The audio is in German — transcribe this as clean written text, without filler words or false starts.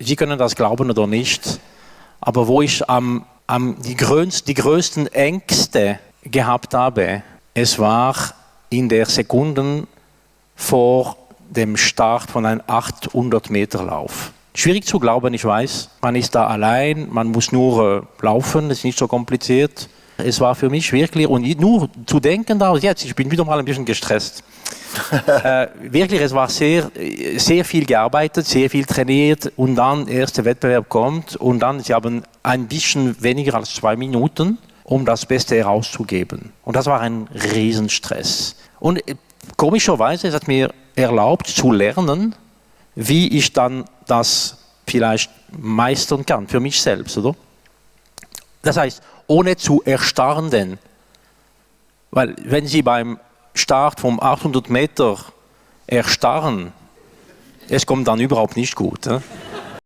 Sie können das glauben oder nicht, aber wo ich die größten Ängste gehabt habe, es war in der Sekunden vor dem Start von einem 800-Meter-Lauf. Schwierig zu glauben, ich weiß. Man ist da allein, man muss nur laufen, das ist nicht so kompliziert. Es war für mich wirklich, und nur zu denken da, jetzt, ich bin wieder mal ein bisschen gestresst. Wirklich, es war sehr, sehr viel gearbeitet, sehr viel trainiert und dann der erste Wettbewerb kommt und dann, sie haben ein bisschen weniger als 2 Minuten, um das Beste herauszugeben. Und das war ein Riesenstress. Und komischerweise, es hat mir erlaubt zu lernen, wie ich dann das vielleicht meistern kann, für mich selbst, oder? Das heißt, ohne zu erstarren, denn, weil wenn Sie beim Start vom 800 Meter erstarren, es kommt dann überhaupt nicht gut.